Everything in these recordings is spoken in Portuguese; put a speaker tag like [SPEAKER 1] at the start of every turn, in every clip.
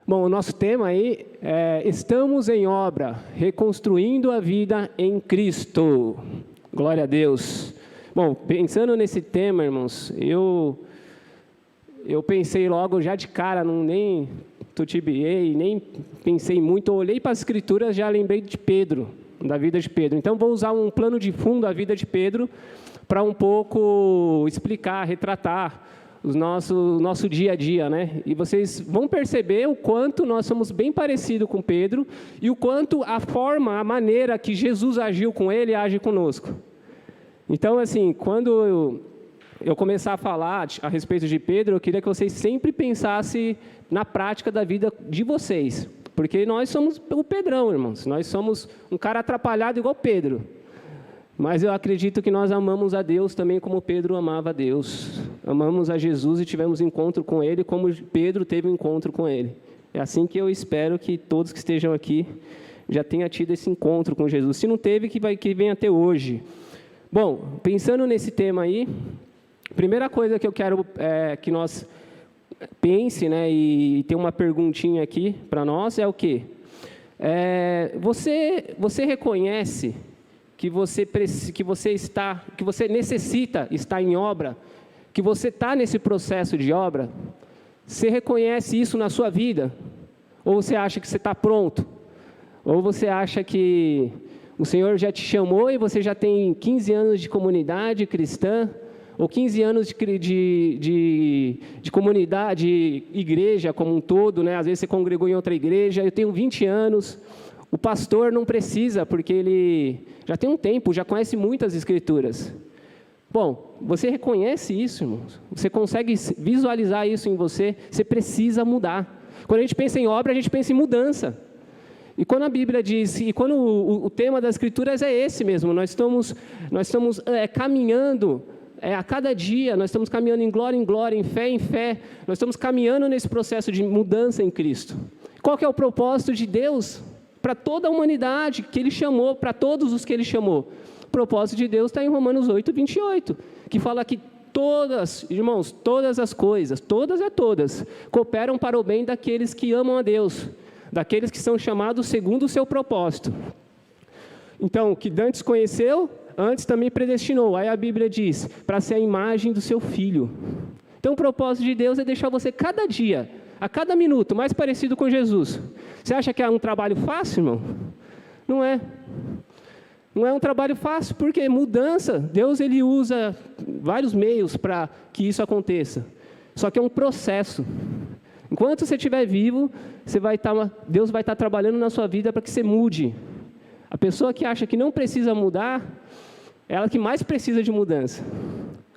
[SPEAKER 1] Bom, o nosso tema aí é Estamos em Obra, reconstruindo a vida em Cristo. Glória a Deus. Bom, pensando nesse tema, irmãos, eu pensei logo já de cara, nem titubeei, nem pensei muito, eu olhei para as Escrituras, já lembrei de Pedro, da vida de Pedro. Então, vou usar um plano de fundo da vida de Pedro para um pouco explicar, retratar o nosso dia a dia, né? E vocês vão perceber o quanto nós somos bem parecidos com Pedro e o quanto a maneira que Jesus agiu com ele, age conosco. Então, assim, quando eu começar a falar a respeito de Pedro, eu queria que vocês sempre pensassem na prática da vida de vocês, porque nós somos o Pedrão, irmãos. Nós somos um cara atrapalhado igual Pedro. Mas eu acredito que nós amamos a Deus também como Pedro amava a Deus. Amamos a Jesus e tivemos encontro com Ele como Pedro teve um encontro com Ele. É assim que eu espero que todos que estejam aqui já tenham tido esse encontro com Jesus. Se não teve, que venha até hoje. Bom, pensando nesse tema aí, a primeira coisa que eu quero que nós pense, né, e tem uma perguntinha aqui para nós, é o quê? Você reconhece que você necessita estar em obra, que você está nesse processo de obra? Você reconhece isso na sua vida? Ou você acha que você está pronto? Ou você acha que o Senhor já te chamou e você já tem 15 anos de comunidade cristã, ou 15 anos de comunidade, igreja como um todo, né? Às vezes você congregou em outra igreja, eu tenho 20 anos... O pastor não precisa, porque ele já tem um tempo, já conhece muitas escrituras. Bom, você reconhece isso, irmãos? Você consegue visualizar isso em você? Você precisa mudar. Quando a gente pensa em obra, a gente pensa em mudança. E quando a Bíblia diz, e quando o tema das escrituras é esse mesmo, nós estamos caminhando a cada dia, nós estamos caminhando em glória, em fé, nós estamos caminhando nesse processo de mudança em Cristo. Qual que é o propósito de Deus para toda a humanidade que Ele chamou, para todos os que Ele chamou? O propósito de Deus está em Romanos 8, 28, que fala que todas, irmãos, todas as coisas, todas, cooperam para o bem daqueles que amam a Deus, daqueles que são chamados segundo o seu propósito. Então, o que antes conheceu, antes também predestinou. Aí a Bíblia diz, para ser a imagem do seu Filho. Então, o propósito de Deus é deixar você cada dia, a cada minuto, mais parecido com Jesus. Você acha que é um trabalho fácil, irmão? Não é. Não é um trabalho fácil, porque mudança, Deus ele usa vários meios para que isso aconteça. Só que é um processo. Enquanto você estiver vivo, Deus vai estar trabalhando na sua vida para que você mude. A pessoa que acha que não precisa mudar, é ela que mais precisa de mudança.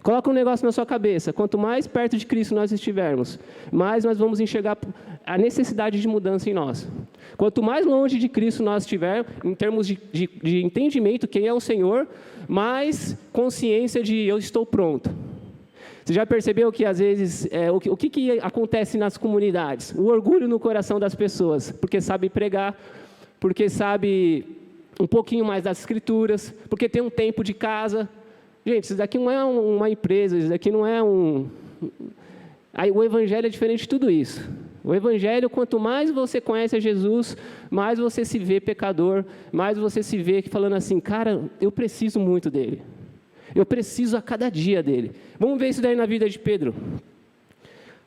[SPEAKER 1] Coloca um negócio na sua cabeça, quanto mais perto de Cristo nós estivermos, mais nós vamos enxergar a necessidade de mudança em nós. Quanto mais longe de Cristo nós estivermos, em termos de entendimento, quem é o Senhor, mais consciência de eu estou pronto. Você já percebeu que às vezes, o que acontece nas comunidades? O orgulho no coração das pessoas, porque sabe pregar, porque sabe um pouquinho mais das escrituras, porque tem um tempo de casa. Gente, isso daqui não é uma empresa, isso daqui não é o Evangelho é diferente de tudo isso. O Evangelho, quanto mais você conhece a Jesus, mais você se vê pecador, mais você se vê falando assim, cara, eu preciso muito dele. Eu preciso a cada dia dele. Vamos ver isso daí na vida de Pedro.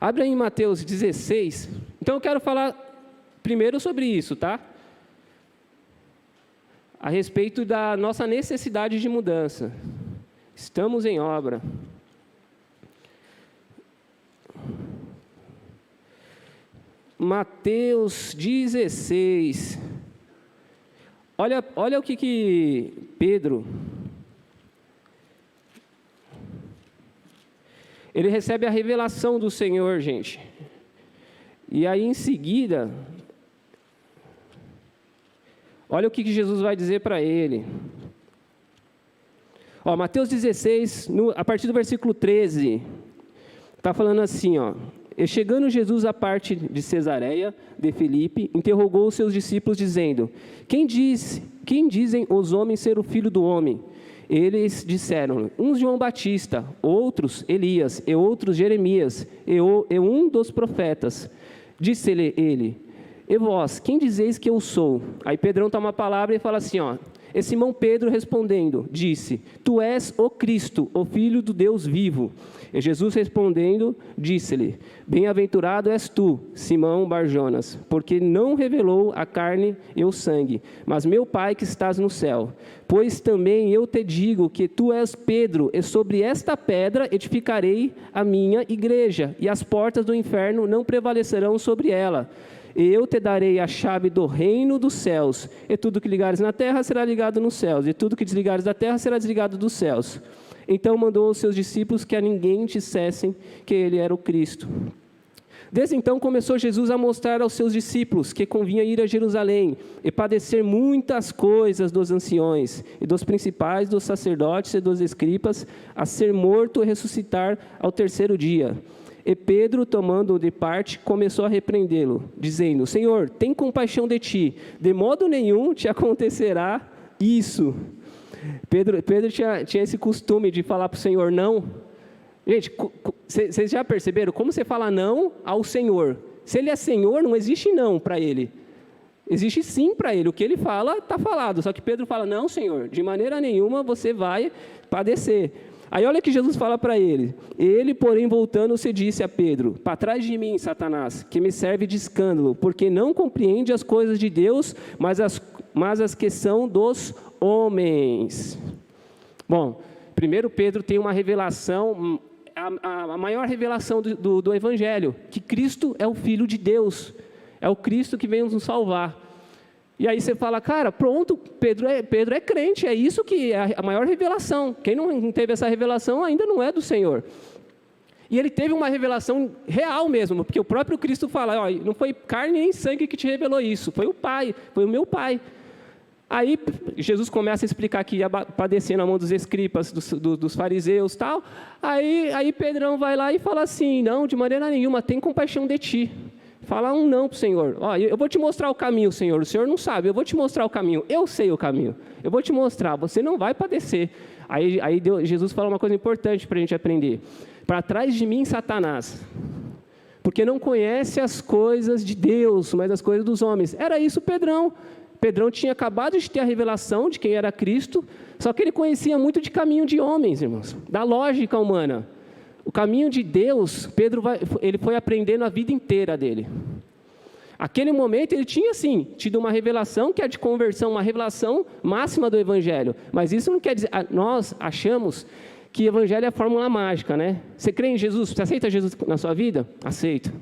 [SPEAKER 1] Abre aí em Mateus 16. Então eu quero falar primeiro sobre isso, tá? A respeito da nossa necessidade de mudança. Estamos em obra. Mateus 16. Olha o que Pedro... Ele recebe a revelação do Senhor, gente. E aí, em seguida, olha o que Jesus vai dizer para ele. Mateus 16, a partir do versículo 13, está falando assim, E chegando Jesus à parte de Cesareia de Filipe, interrogou os seus discípulos, dizendo, quem dizem os homens ser o Filho do Homem? Eles disseram, uns João Batista, outros Elias, e outros Jeremias, e um dos profetas. Disse-lhe ele, E vós, quem dizeis que eu sou? Aí Pedrão toma a palavra e fala assim, ó. E Simão Pedro respondendo, disse, tu és o Cristo, o Filho do Deus vivo. E Jesus respondendo, disse-lhe, bem-aventurado és tu, Simão Barjonas, porque não revelou a carne e o sangue, mas meu Pai que estás no céu. Pois também eu te digo que tu és Pedro, e sobre esta pedra edificarei a minha igreja, e as portas do inferno não prevalecerão sobre ela. E eu te darei a chave do reino dos céus, e tudo que ligares na terra será ligado nos céus, e tudo que desligares da terra será desligado dos céus. Então mandou os seus discípulos que a ninguém dissessem que ele era o Cristo. Desde então começou Jesus a mostrar aos seus discípulos que convinha ir a Jerusalém e padecer muitas coisas dos anciões e dos principais, dos sacerdotes e dos escribas, a ser morto e ressuscitar ao terceiro dia. E Pedro, tomando-o de parte, começou a repreendê-lo, dizendo, Senhor, tem compaixão de ti, de modo nenhum te acontecerá isso. Pedro tinha esse costume de falar para o Senhor não. Gente, vocês já perceberam como você fala não ao Senhor? Se ele é Senhor, não existe não para ele. Existe sim para ele. O que ele fala, está falado. Só que Pedro fala, não, Senhor, de maneira nenhuma você vai padecer. Aí olha que Jesus fala para ele. Ele, porém, voltando-se, disse a Pedro, para trás de mim, Satanás, que me serve de escândalo, porque não compreende as coisas de Deus, mas as que são dos homens. Bom, primeiro Pedro tem uma revelação, a maior revelação do Evangelho, que Cristo é o Filho de Deus, é o Cristo que vem nos salvar. E aí você fala, cara, pronto, Pedro é crente, é isso que é a maior revelação. Quem não teve essa revelação ainda não é do Senhor. E ele teve uma revelação real mesmo, porque o próprio Cristo fala, ó, não foi carne nem sangue que te revelou isso, foi o Pai, foi o meu Pai. Aí Jesus começa a explicar que ia padecer na mão dos escribas, dos fariseus e tal. Aí Pedrão vai lá e fala assim, não, de maneira nenhuma, tem compaixão de ti. Fala um não para o Senhor. Ó, eu vou te mostrar o caminho, Senhor. O Senhor não sabe, eu vou te mostrar o caminho. Eu sei o caminho. Eu vou te mostrar, você não vai padecer. Aí Jesus fala uma coisa importante para a gente aprender. Para trás de mim, Satanás. Porque não conhece as coisas de Deus, mas as coisas dos homens. Era isso Pedrão. Pedrão tinha acabado de ter a revelação de quem era Cristo, só que ele conhecia muito de caminho de homens, irmãos, da lógica humana. O caminho de Deus, ele foi aprendendo a vida inteira dele. Aquele momento ele tinha, sim, tido uma revelação que é de conversão, uma revelação máxima do Evangelho. Mas isso não quer dizer, nós achamos que o Evangelho é a fórmula mágica, né? Você crê em Jesus, você aceita Jesus na sua vida? Aceito.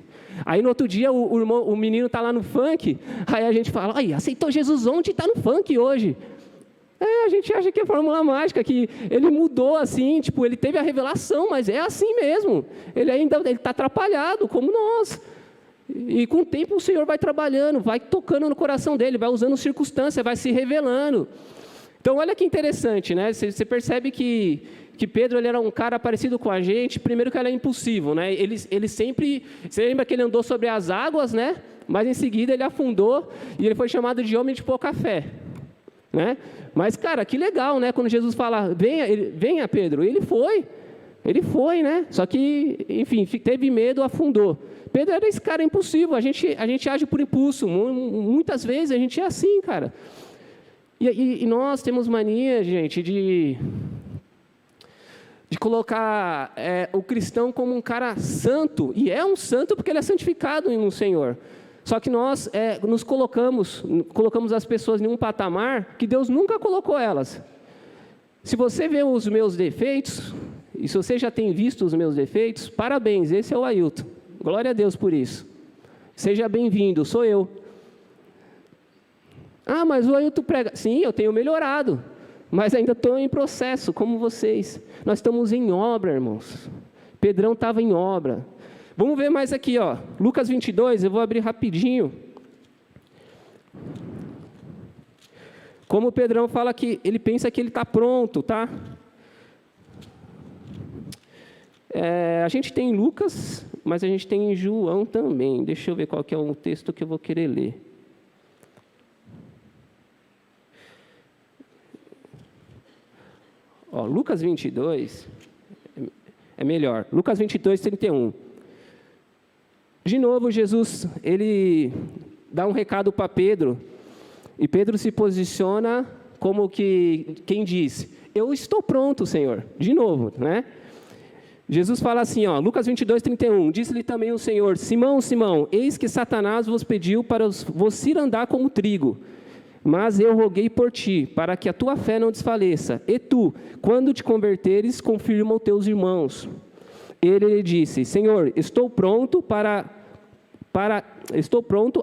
[SPEAKER 1] Aí no outro dia o menino está lá no funk, aí a gente fala, aí, aceitou Jesus ontem e está no funk hoje. A gente acha que é fórmula mágica, que ele mudou assim, tipo, ele teve a revelação, mas é assim mesmo. Ele está atrapalhado, como nós. E com o tempo o Senhor vai trabalhando, vai tocando no coração dele, vai usando circunstância, vai se revelando. Então olha que interessante, né? Você percebe que Pedro ele era um cara parecido com a gente. Primeiro que ele é impulsivo, né? Ele sempre, você lembra que ele andou sobre as águas, né? Mas em seguida ele afundou e ele foi chamado de homem de pouca fé, né? Mas cara, que legal, né? Quando Jesus fala, venha Pedro, ele foi, né? Só que, enfim, teve medo, afundou. Pedro era esse cara impulsivo. A gente age por impulso. Muitas vezes a gente é assim, cara. E nós temos mania, gente, de colocar o cristão como um cara santo, e é um santo porque ele é santificado no Senhor. Só que nós nos colocamos as pessoas em um patamar que Deus nunca colocou elas. Se você vê os meus defeitos, e se você já tem visto os meus defeitos, parabéns, esse é o Ailton. Glória a Deus por isso. Seja bem-vindo, sou eu. Ah, mas o Ailton prega. Sim, eu tenho melhorado. Mas ainda estou em processo, como vocês. Nós estamos em obra, irmãos. Pedrão estava em obra. Vamos ver mais aqui, ó. Lucas 22, eu vou abrir rapidinho. Como o Pedrão fala que ele pensa que ele está pronto, tá? A gente tem Lucas, mas a gente tem João também. Deixa eu ver qual que é o texto que eu vou querer ler. Ó, Lucas 22, é melhor. Lucas 22, 31. De novo, Jesus, ele dá um recado para Pedro, e Pedro se posiciona como que quem diz: eu estou pronto, Senhor. De novo, né? Jesus fala assim, ó, Lucas 22:31, disse-lhe também o Senhor: Simão, Simão, eis que Satanás vos pediu para vos ir andar como trigo, mas eu roguei por ti, para que a tua fé não desfaleça. E tu, quando te converteres, confirma os teus irmãos. Ele lhe disse: Senhor, estou pronto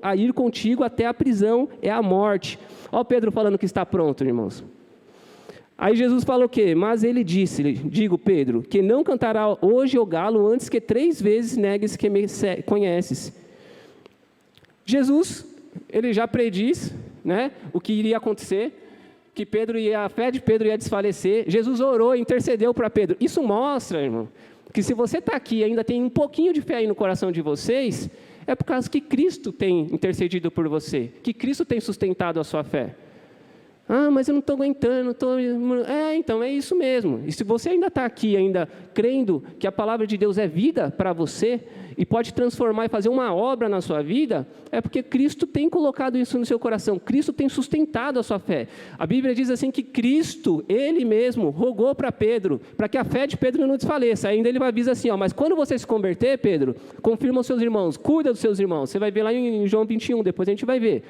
[SPEAKER 1] a ir contigo até a prisão e a morte. Ó Pedro falando que está pronto, irmãos. Aí Jesus fala o quê? Mas ele disse-lhe, digo Pedro, que não cantará hoje o galo antes que 3 vezes negues que me conheces. Jesus, ele já prediz, né, o que iria acontecer, que a fé de Pedro ia desfalecer. Jesus orou e intercedeu para Pedro. Isso mostra, irmão, que se você está aqui e ainda tem um pouquinho de fé aí no coração de vocês, é por causa que Cristo tem intercedido por você, que Cristo tem sustentado a sua fé. Ah, mas eu não estou aguentando, então é isso mesmo. E se você ainda está aqui, ainda crendo que a palavra de Deus é vida para você, e pode transformar e fazer uma obra na sua vida, é porque Cristo tem colocado isso no seu coração, Cristo tem sustentado a sua fé. A Bíblia diz assim que Cristo, Ele mesmo, rogou para Pedro, para que a fé de Pedro não desfaleça. Ainda Ele avisa assim, ó, mas quando você se converter, Pedro, confirma os seus irmãos, cuida dos seus irmãos. Você vai ver lá em João 21, depois a gente vai ver.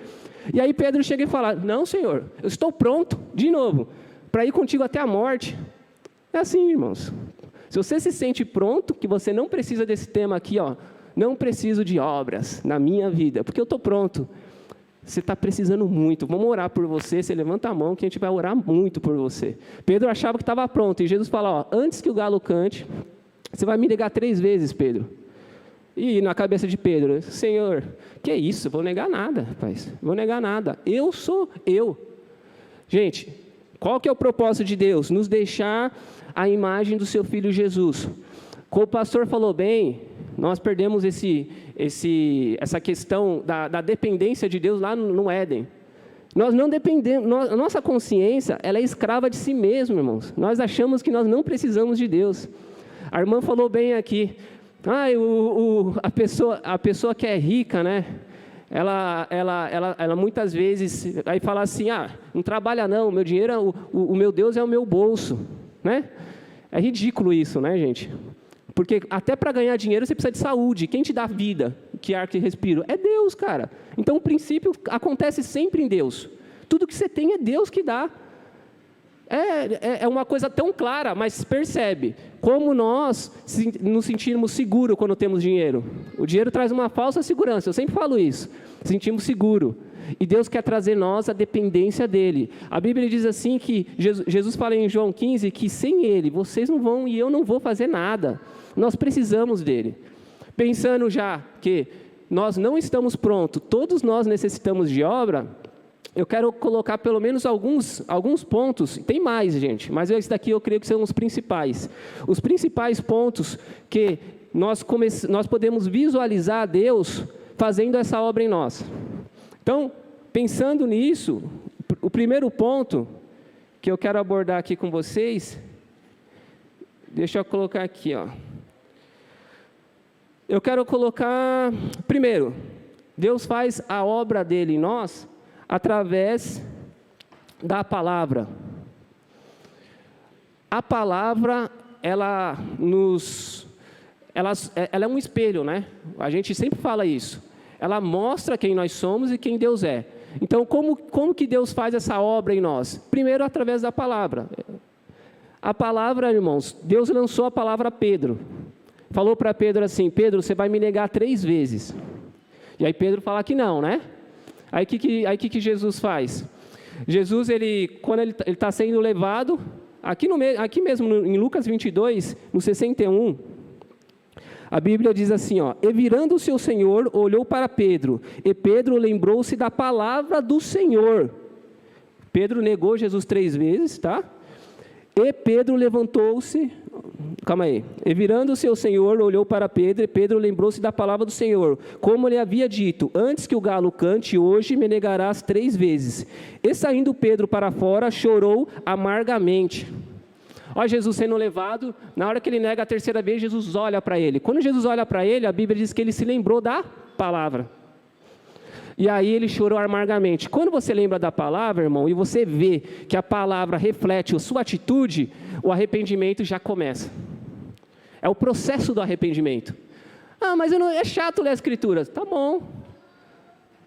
[SPEAKER 1] E aí Pedro chega e fala: não, Senhor, eu estou pronto, de novo, para ir contigo até a morte. É assim, irmãos. Se você se sente pronto, que você não precisa desse tema aqui, ó, não preciso de obras na minha vida, porque eu estou pronto. Você está precisando muito, vamos orar por você, você levanta a mão que a gente vai orar muito por você. Pedro achava que estava pronto, e Jesus fala, ó, antes que o galo cante, você vai me negar 3 vezes, Pedro. E na cabeça de Pedro: Senhor, que é isso? Vou negar nada, rapaz. Vou negar nada. Eu sou eu. Gente, qual que é o propósito de Deus? Nos deixar a imagem do seu Filho Jesus. Como o pastor falou bem, nós perdemos essa questão da dependência de Deus lá no Éden. Nós não dependemos, a nossa consciência, ela é escrava de si mesma, irmãos. Nós achamos que nós não precisamos de Deus. A irmã falou bem aqui. A pessoa que é rica, né? Ela muitas vezes aí fala assim: não trabalha não, meu dinheiro, o meu Deus é o meu bolso, né? É ridículo isso, né, gente? Porque até para ganhar dinheiro você precisa de saúde. Quem te dá vida, que ar que respiro? É Deus, cara. Então o princípio acontece sempre em Deus. Tudo que você tem é Deus que dá. É uma coisa tão clara, mas percebe como nós nos sentimos seguros quando temos dinheiro. O dinheiro traz uma falsa segurança, eu sempre falo isso, sentimos seguro. E Deus quer trazer nós a dependência dEle. A Bíblia diz assim que, Jesus fala em João 15, que sem Ele, vocês não vão e eu não vou fazer nada. Nós precisamos dEle. Pensando já que nós não estamos prontos, todos nós necessitamos de obra, eu quero colocar pelo menos alguns pontos, tem mais, gente, mas esse daqui eu creio que são os principais. Os principais pontos que nós podemos visualizar Deus fazendo essa obra em nós. Então, pensando nisso, o primeiro ponto que eu quero abordar aqui com vocês, deixa eu colocar aqui, ó. Eu quero colocar, primeiro, Deus faz a obra dele em nós através da palavra. A palavra, ela é um espelho, né? A gente sempre fala isso. Ela mostra quem nós somos e quem Deus é. Então, como que Deus faz essa obra em nós? Primeiro, através da palavra. A palavra, irmãos, Deus lançou a palavra a Pedro. Falou para Pedro assim: Pedro, você vai me negar 3 vezes. E aí Pedro fala que não, né? Aí o que Jesus faz? Jesus, quando ele está sendo levado, aqui mesmo em Lucas 22, no 61, a Bíblia diz assim, ó: e virando-se o Senhor, olhou para Pedro, e Pedro lembrou-se da palavra do Senhor. Pedro negou Jesus 3 vezes, tá? E Pedro levantou-se, e virando-se o Senhor, olhou para Pedro, e Pedro lembrou-se da palavra do Senhor, como lhe havia dito: antes que o galo cante, hoje me negarás 3 vezes. E saindo Pedro para fora, chorou amargamente. Olha Jesus sendo levado, na hora que ele nega a 3ª vez, Jesus olha para ele. Quando Jesus olha para ele, a Bíblia diz que ele se lembrou da palavra. E aí ele chorou amargamente. Quando você lembra da palavra, irmão, e você vê que a palavra reflete a sua atitude, o arrependimento já começa. É o processo do arrependimento. Ah, mas é chato ler as escrituras. Tá bom.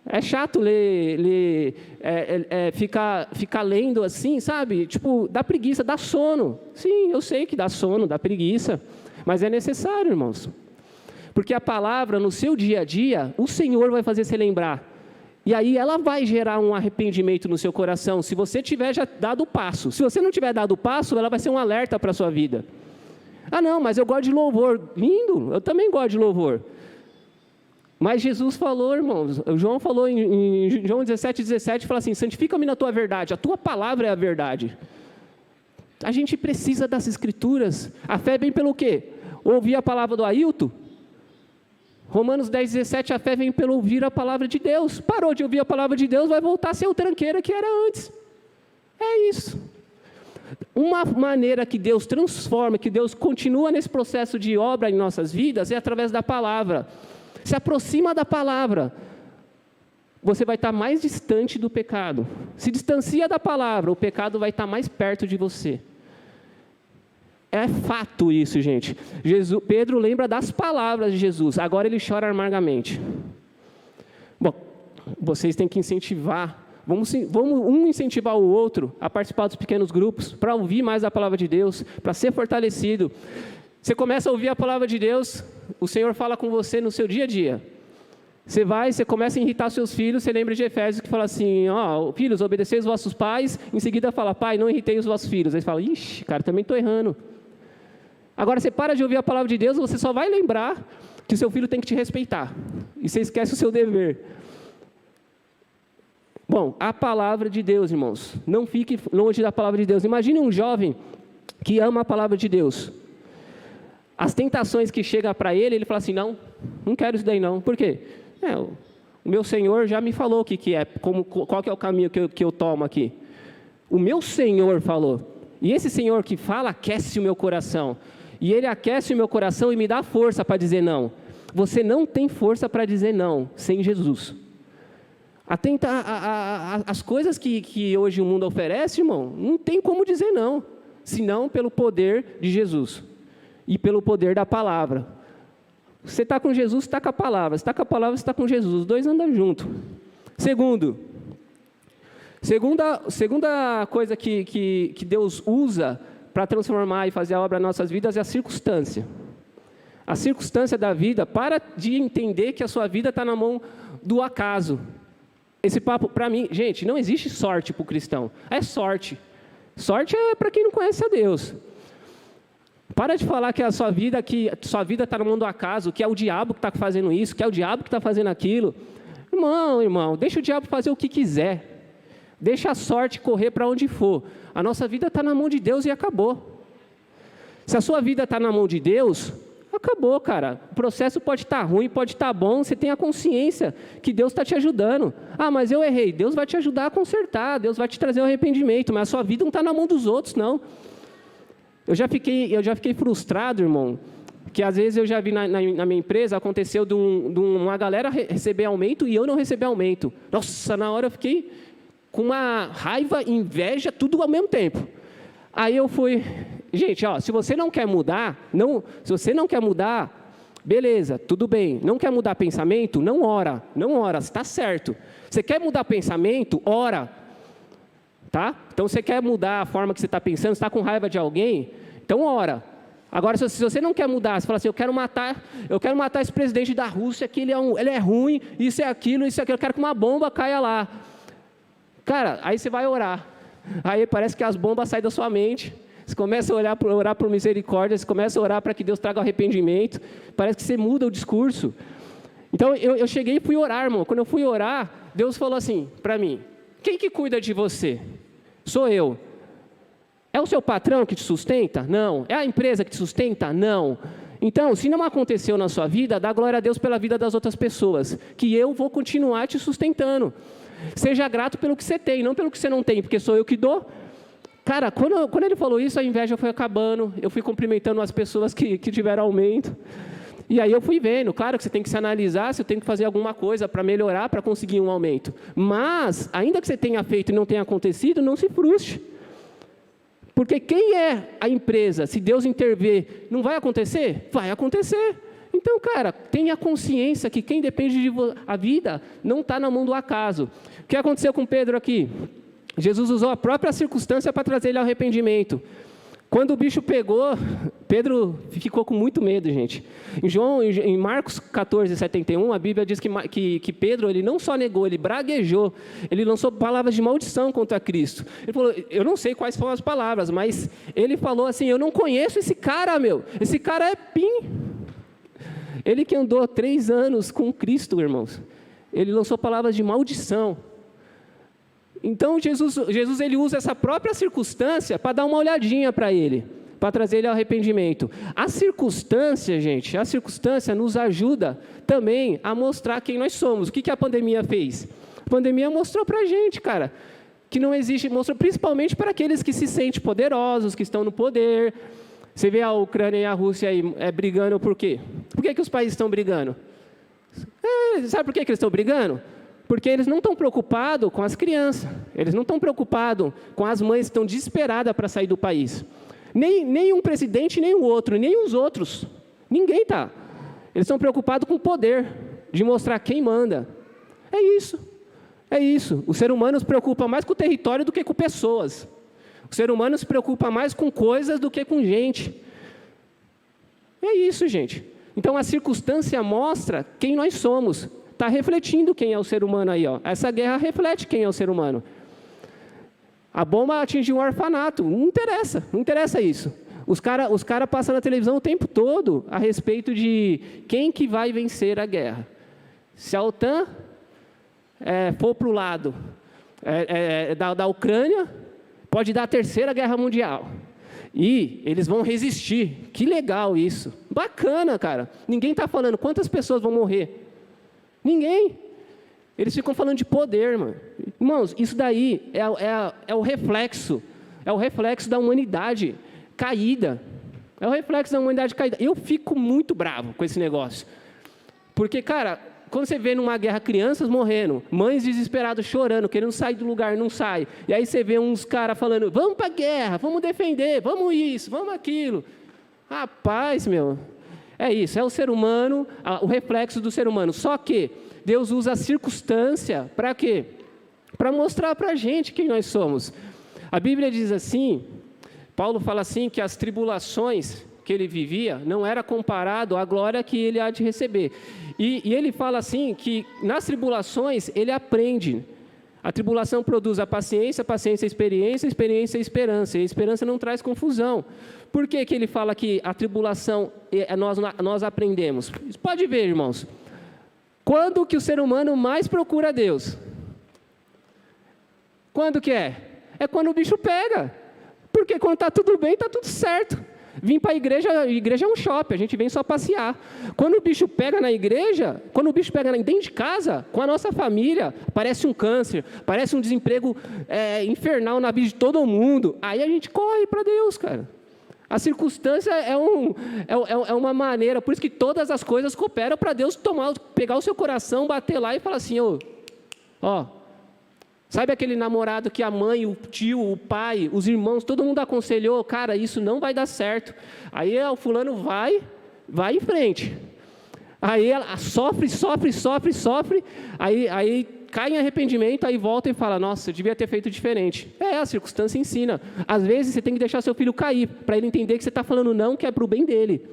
[SPEAKER 1] É chato ficar lendo assim, sabe? Tipo, dá preguiça, dá sono. Sim, eu sei que dá sono, dá preguiça. Mas é necessário, irmãos. Porque a palavra, no seu dia a dia, o Senhor vai fazer você lembrar. E aí ela vai gerar um arrependimento no seu coração, se você tiver já dado o passo. Se você não tiver dado o passo, ela vai ser um alerta para a sua vida. Ah não, mas eu gosto de louvor. Lindo, eu também gosto de louvor. Mas Jesus falou, irmãos, João falou em João 17, fala assim, santifica-me na tua verdade, a tua palavra é a verdade. A gente precisa das escrituras. A fé vem pelo quê? Ouvir a palavra do Ailton? Romanos 10:17, a fé vem pelo ouvir a palavra de Deus. Parou de ouvir a palavra de Deus, vai voltar a ser o tranqueira que era antes. É isso. Uma maneira que Deus transforma, que Deus continua nesse processo de obra em nossas vidas, é através da palavra. Se aproxima da palavra, você vai estar mais distante do pecado. Se distancia da palavra, o pecado vai estar mais perto de você. É fato isso, gente. Pedro lembra das palavras de Jesus, agora ele chora amargamente. Bom, vocês têm que incentivar, vamos um incentivar o outro a participar dos pequenos grupos, para ouvir mais a palavra de Deus, para ser fortalecido. Você começa a ouvir a palavra de Deus, o Senhor fala com você no seu dia a dia. Você começa a irritar seus filhos, você lembra de Efésios que fala assim, filhos, obedecei os vossos pais, em seguida fala, pai, não irritei os vossos filhos. Aí você fala, ixi, cara, também estou errando. Agora você para de ouvir a palavra de Deus, você só vai lembrar que o seu filho tem que te respeitar. E você esquece o seu dever. Bom, a palavra de Deus, irmãos. Não fique longe da palavra de Deus. Imagine um jovem que ama a palavra de Deus. As tentações que chegam para ele, ele fala assim, não quero isso daí não. Por quê? O meu Senhor já me falou o que é, qual que é o caminho que eu tomo aqui. O meu Senhor falou. E esse Senhor que fala, aquece o meu coração. E Ele aquece o meu coração e me dá força para dizer não. Você não tem força para dizer não sem Jesus. As coisas que hoje o mundo oferece, irmão, não tem como dizer não, senão pelo poder de Jesus e pelo poder da palavra. Você está com Jesus, está com a palavra. Você está com a palavra, você está com Jesus. Os dois andam juntos. Segunda coisa que Deus usa para transformar e fazer a obra nas nossas vidas é a circunstância. A circunstância da vida, para de entender que a sua vida está na mão do acaso. Esse papo, para mim, gente, não existe sorte para o cristão. É sorte. Sorte é para quem não conhece a Deus. Para de falar que a sua vida está na mão do acaso, que é o diabo que está fazendo isso, que é o diabo que está fazendo aquilo. Irmão, deixa o diabo fazer o que quiser. Deixa a sorte correr para onde for. A nossa vida está na mão de Deus e acabou. Se a sua vida está na mão de Deus, acabou, cara. O processo pode estar ruim, pode estar bom. Você tem a consciência que Deus está te ajudando. Ah, mas eu errei. Deus vai te ajudar a consertar. Deus vai te trazer o arrependimento. Mas a sua vida não está na mão dos outros, não. Eu já fiquei frustrado, irmão. Que às vezes eu já vi na minha empresa, aconteceu de uma galera receber aumento e eu não receber aumento. Nossa, na hora eu fiquei com uma raiva, inveja, tudo ao mesmo tempo. Aí eu fui, gente, se você não quer mudar, beleza, tudo bem. Não quer mudar pensamento? Não ora, está certo. Você quer mudar pensamento? Ora, tá? Então você quer mudar a forma que você está pensando, você está com raiva de alguém? Então ora. Agora, se você não quer mudar, você fala assim, eu quero matar esse presidente da Rússia, que ele é ruim, isso é aquilo, eu quero que uma bomba caia lá. Cara, aí você vai orar. Aí parece que as bombas saem da sua mente. Você começa a orar por misericórdia, você começa a orar para que Deus traga arrependimento. Parece que você muda o discurso. Então, eu cheguei e fui orar, irmão. Quando eu fui orar, Deus falou assim para mim, quem que cuida de você? Sou eu. É o seu patrão que te sustenta? Não. É a empresa que te sustenta? Não. Então, se não aconteceu na sua vida, dá glória a Deus pela vida das outras pessoas, que eu vou continuar te sustentando. Seja grato pelo que você tem, não pelo que você não tem, porque sou eu que dou. Cara, quando ele falou isso, a inveja foi acabando, eu fui cumprimentando as pessoas que tiveram aumento. E aí eu fui vendo, claro que você tem que se analisar, se eu tenho que fazer alguma coisa para melhorar, para conseguir um aumento. Mas, ainda que você tenha feito e não tenha acontecido, não se frustre. Porque quem é a empresa? Se Deus intervir, não vai acontecer? Vai acontecer. Então, cara, tenha consciência que quem depende de a vida não está na mão do acaso. O que aconteceu com Pedro aqui? Jesus usou a própria circunstância para trazer ele ao arrependimento. Quando o bicho pegou, Pedro ficou com muito medo, gente. Em Marcos 14:71, a Bíblia diz que Pedro, ele não só negou, ele braguejou, ele lançou palavras de maldição contra Cristo. Ele falou, eu não sei quais foram as palavras, mas ele falou assim, eu não conheço esse cara, esse cara é pim. Ele que andou 3 anos com Cristo, irmãos, ele lançou palavras de maldição. Então, Jesus ele usa essa própria circunstância para dar uma olhadinha para ele, para trazer ele ao arrependimento. A circunstância, gente, nos ajuda também a mostrar quem nós somos. O que a pandemia fez? A pandemia mostrou para a gente, cara, que não existe, mostrou principalmente para aqueles que se sentem poderosos, que estão no poder. Você vê a Ucrânia e a Rússia aí brigando por quê? Por que os países estão brigando? Sabe por que eles estão brigando? Porque eles não estão preocupados com as crianças, eles não estão preocupados com as mães que estão desesperadas para sair do país. Nem um presidente, nem o outro, nem os outros. Ninguém está. Eles estão preocupados com o poder, de mostrar quem manda. É isso. O ser humano se preocupa mais com o território do que com pessoas. O ser humano se preocupa mais com coisas do que com gente. É isso, gente. Então, a circunstância mostra quem nós somos. Está refletindo quem é o ser humano aí, ó. Essa guerra reflete quem é o ser humano. A bomba atingiu um orfanato, não interessa isso. Os cara passam na televisão o tempo todo a respeito de quem que vai vencer a guerra. Se a OTAN for para o lado da Ucrânia, pode dar a 3ª Guerra Mundial. E eles vão resistir. Que legal isso. Bacana, cara. Ninguém está falando quantas pessoas vão morrer. Ninguém. Eles ficam falando de poder, mano. Irmãos, isso daí é o reflexo da humanidade caída. É o reflexo da humanidade caída. Eu fico muito bravo com esse negócio. Porque, cara, quando você vê numa guerra crianças morrendo, mães desesperadas chorando, querendo sair do lugar, não sai. E aí você vê uns caras falando, vamos para a guerra, vamos defender, vamos isso, vamos aquilo. Rapaz, é isso, é o ser humano, o reflexo do ser humano. Só que Deus usa a circunstância para quê? Para mostrar para a gente quem nós somos. A Bíblia diz assim, Paulo fala assim, que as tribulações que ele vivia não era comparado à glória que ele há de receber. E ele fala assim, que nas tribulações ele aprende. A tribulação produz a paciência a experiência a esperança. E a esperança não traz confusão. Por que ele fala que a tribulação nós aprendemos? Pode ver, irmãos. Quando que o ser humano mais procura Deus? Quando que é? É quando o bicho pega. Porque quando está tudo bem, está tudo certo. Vim para a igreja é um shopping, a gente vem só passear. Quando o bicho pega na igreja, quando o bicho pega dentro de casa, com a nossa família, parece um câncer, parece um desemprego infernal na vida de todo mundo. Aí a gente corre para Deus, cara. A circunstância é uma maneira, por isso que todas as coisas cooperam para Deus pegar o seu coração, bater lá e falar assim, ó, sabe aquele namorado que a mãe, o tio, o pai, os irmãos, todo mundo aconselhou, cara, isso não vai dar certo. Aí o fulano vai em frente. Aí ela sofre, aí cai em arrependimento, aí volta e fala, nossa, eu devia ter feito diferente. A circunstância ensina. Às vezes você tem que deixar seu filho cair, para ele entender que você está falando não, que é para o bem dele.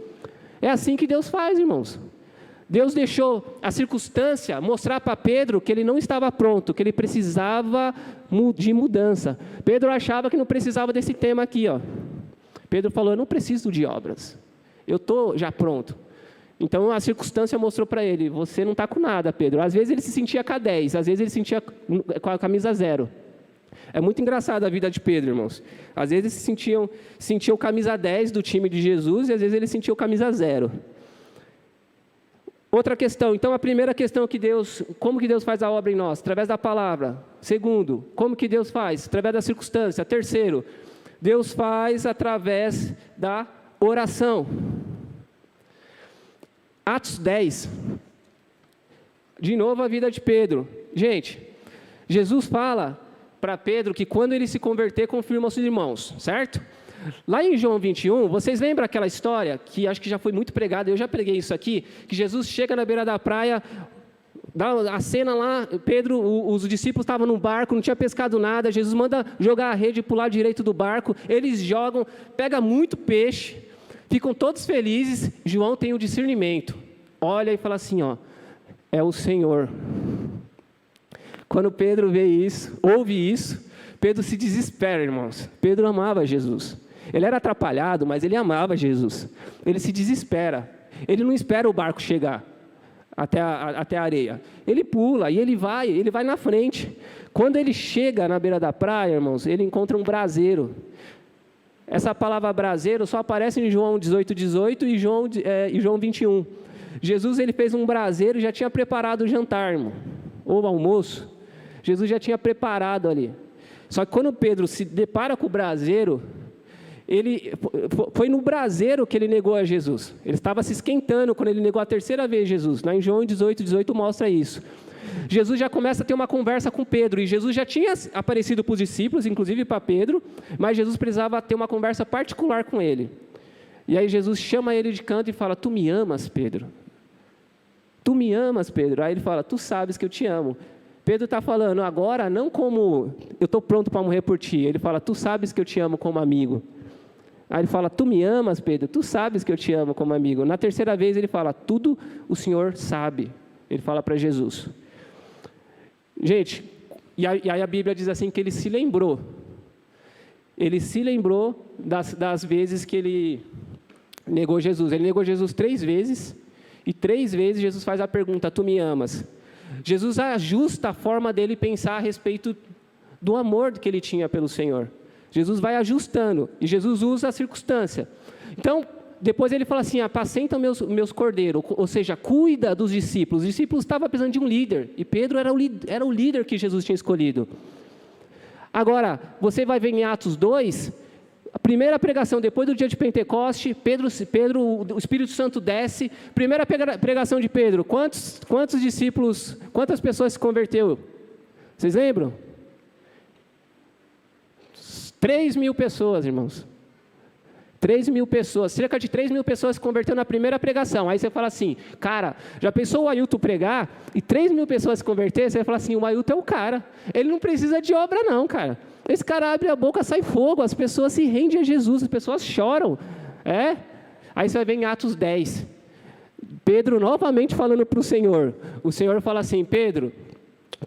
[SPEAKER 1] É assim que Deus faz, irmãos. Deus deixou a circunstância mostrar para Pedro que ele não estava pronto, que ele precisava de mudança. Pedro achava que não precisava desse tema aqui, ó. Pedro falou, eu não preciso de obras, eu estou já pronto. Então a circunstância mostrou para ele, você não está com nada, Pedro. Às vezes ele se sentia K10, às vezes ele se sentia com a camisa 0. É muito engraçado a vida de Pedro, irmãos. Às vezes ele sentia o camisa 10 do time de Jesus e às vezes ele sentia o camisa 0. Outra questão, então a primeira questão como que Deus faz a obra em nós? Através da palavra. Segundo, como que Deus faz? Através da circunstância. Terceiro, Deus faz através da oração. Atos 10. De novo a vida de Pedro. Gente, Jesus fala para Pedro que quando ele se converter, confirma os irmãos, certo? Lá em João 21, vocês lembram aquela história, que acho que já foi muito pregada, eu já preguei isso aqui, que Jesus chega na beira da praia, dá a cena lá, Pedro, os discípulos estavam no barco, não tinha pescado nada, Jesus manda jogar a rede para o lado direito do barco, eles jogam, pega muito peixe, ficam todos felizes, João tem o discernimento, olha e fala assim, ó, é o Senhor. Quando Pedro vê isso, ouve isso, Pedro se desespera, irmãos. Pedro amava Jesus. Ele era atrapalhado, mas ele amava Jesus. Ele se desespera. Ele não espera o barco chegar até a areia. Ele pula e ele vai na frente. Quando ele chega na beira da praia, irmãos, ele encontra um braseiro. Essa palavra braseiro só aparece em João 18:18 e João 21. Jesus ele fez um braseiro e já tinha preparado o jantar, irmão, ou o almoço. Jesus já tinha preparado ali. Só que quando Pedro se depara com o braseiro, foi no braseiro que ele negou a Jesus. Ele estava se esquentando quando ele negou a terceira vez Jesus. Lá em João 18:18 mostra isso. Jesus já começa a ter uma conversa com Pedro, e Jesus já tinha aparecido para os discípulos, inclusive para Pedro, mas Jesus precisava ter uma conversa particular com ele. E aí Jesus chama ele de canto e fala, tu me amas, Pedro? Tu me amas, Pedro? Aí ele fala, tu sabes que eu te amo. Pedro está falando agora, não como eu estou pronto para morrer por ti. Ele fala, tu sabes que eu te amo como amigo. Aí ele fala, tu me amas, Pedro? Tu sabes que eu te amo como amigo. Na terceira vez ele fala, tudo o Senhor sabe. Ele fala para Jesus. Gente, e aí a Bíblia diz assim que ele se lembrou. Ele se lembrou das vezes que ele negou Jesus. Ele negou Jesus 3 vezes, e 3 vezes Jesus faz a pergunta, tu me amas? Jesus ajusta a forma dele pensar a respeito do amor que ele tinha pelo Senhor. Jesus vai ajustando, e Jesus usa a circunstância. Então, depois ele fala assim, apacenta meus cordeiros, ou seja, cuida dos discípulos. Os discípulos estavam precisando de um líder, e Pedro era o líder que Jesus tinha escolhido. Agora, você vai ver em Atos 2, a primeira pregação, depois do dia de Pentecoste, Pedro, o Espírito Santo desce, primeira pregação de Pedro, quantos discípulos, quantas pessoas se converteu? Vocês lembram? 3.000 pessoas, irmãos. 3.000 pessoas, cerca de 3.000 pessoas se converteram na primeira pregação. Aí você fala assim, cara, já pensou o Ailton pregar e 3.000 pessoas se converterem? Você vai falar assim, o Ailton é o cara, ele não precisa de obra não, cara. Esse cara abre a boca, sai fogo, as pessoas se rendem a Jesus, as pessoas choram. Aí você vai ver em Atos 10, Pedro novamente falando para o Senhor fala assim, Pedro,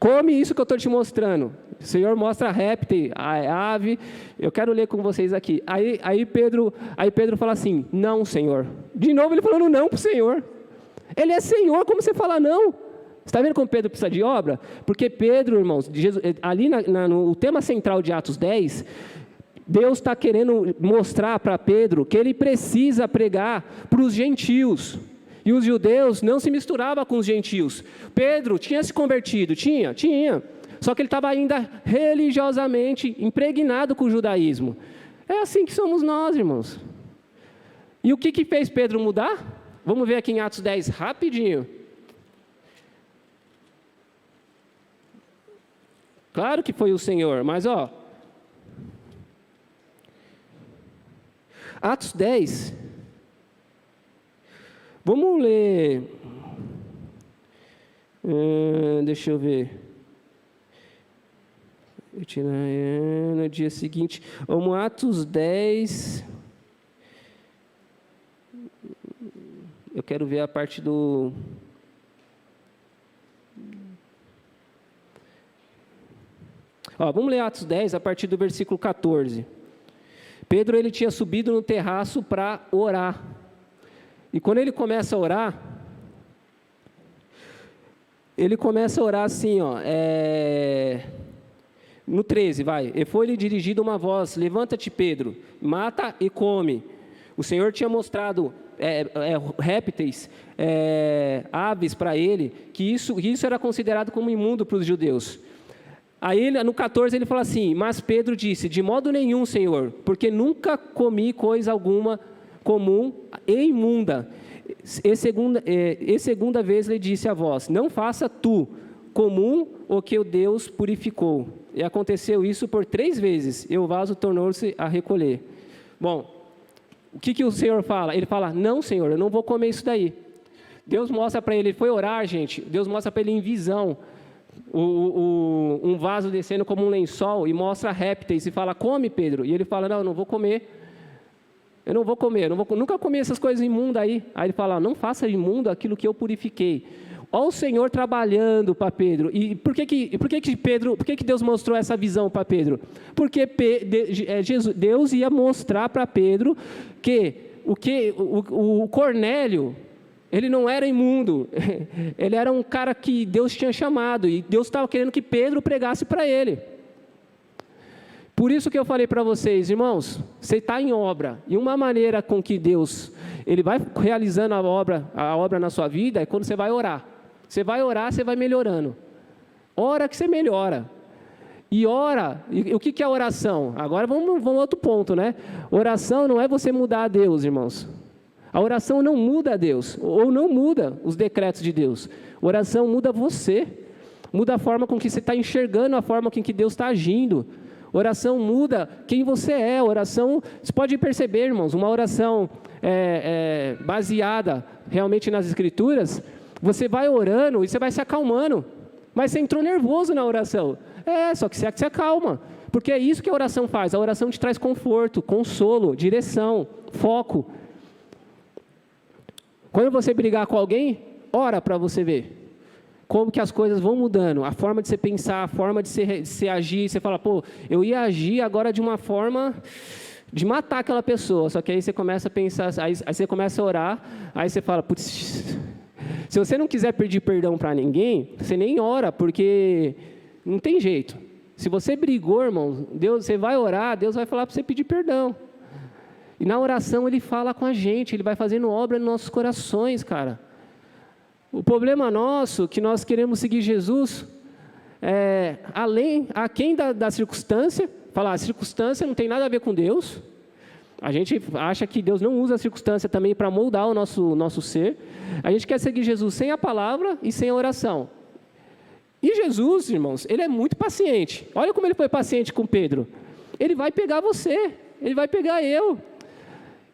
[SPEAKER 1] come isso que eu estou te mostrando. O Senhor mostra a réptil, a ave, eu quero ler com vocês aqui. Aí Pedro fala assim, não, Senhor. De novo ele falando não para o Senhor. Ele é Senhor, como você fala não? Você está vendo como Pedro precisa de obra? Porque Pedro, irmãos, ali no tema central de Atos 10, Deus está querendo mostrar para Pedro que ele precisa pregar para os gentios. E os judeus não se misturavam com os gentios. Pedro tinha se convertido, tinha. Só que ele estava ainda religiosamente impregnado com o judaísmo. É assim que somos nós, irmãos. E o que fez Pedro mudar? Vamos ver aqui em Atos 10, rapidinho. Claro que foi o Senhor, mas Atos 10. Vamos ler. Deixa eu ver. No dia seguinte, vamos Atos 10. Eu quero ver a parte do... vamos ler Atos 10, a partir do versículo 14. Pedro, ele tinha subido no terraço para orar. E quando ele começa a orar assim, no 13, vai. E foi-lhe dirigida uma voz, levanta-te, Pedro, mata e come. O Senhor tinha mostrado répteis, aves para ele, que isso era considerado como imundo para os judeus. Aí no 14 ele fala assim, mas Pedro disse, de modo nenhum, Senhor, porque nunca comi coisa alguma comum e imunda. E segunda vez lhe disse a voz: não faça tu comum o que o Deus purificou. E aconteceu isso por 3 vezes, e o vaso tornou-se a recolher. Bom, o que o Senhor fala? Ele fala: não, Senhor, eu não vou comer isso daí. Deus mostra para ele, ele foi orar, gente, Deus mostra para ele em visão, um vaso descendo como um lençol, e mostra répteis, e fala: come, Pedro. E ele fala: não, eu não vou comer. Eu não vou comer, nunca comi essas coisas imundas aí. Aí ele fala: não faça imundo aquilo que eu purifiquei. Olha o Senhor trabalhando para Pedro. E por que Deus mostrou essa visão para Pedro? Porque Deus ia mostrar para Pedro que o Cornélio, ele não era imundo, ele era um cara que Deus tinha chamado, e Deus estava querendo que Pedro pregasse para ele. Por isso que eu falei para vocês, irmãos, você está em obra, e uma maneira com que Deus, ele vai realizando a obra na sua vida, é quando você vai orar. Você vai orar, você vai melhorando. Ora que você melhora. E ora, e o que é oração? Agora vamos a outro ponto, né? Oração não é você mudar a Deus, irmãos. A oração não muda a Deus, ou não muda os decretos de Deus. Oração muda você, muda a forma com que você está enxergando, a forma com que Deus está agindo. Oração muda quem você é. Oração, você pode perceber, irmãos, uma oração baseada realmente nas Escrituras, você vai orando e você vai se acalmando, mas você entrou nervoso na oração. Só que você se acalma, porque é isso que a oração faz. A oração te traz conforto, consolo, direção, foco. Quando você brigar com alguém, ora para você ver como que as coisas vão mudando, a forma de você pensar, a forma de você agir. Você fala: pô, eu ia agir agora de uma forma de matar aquela pessoa. Só que aí você começa a pensar, aí você começa a orar, aí você fala: putz, se você não quiser pedir perdão para ninguém, você nem ora, porque não tem jeito. Se você brigou, irmão, você vai orar, Deus vai falar para você pedir perdão. E na oração Ele fala com a gente, Ele vai fazendo obra nos nossos corações, cara. O problema nosso, que nós queremos seguir Jesus, aquém da circunstância, falar: a circunstância não tem nada a ver com Deus. A gente acha que Deus não usa a circunstância também para moldar o nosso ser. A gente quer seguir Jesus sem a palavra e sem a oração. E Jesus, irmãos, Ele é muito paciente. Olha como Ele foi paciente com Pedro. Ele vai pegar você, Ele vai pegar eu.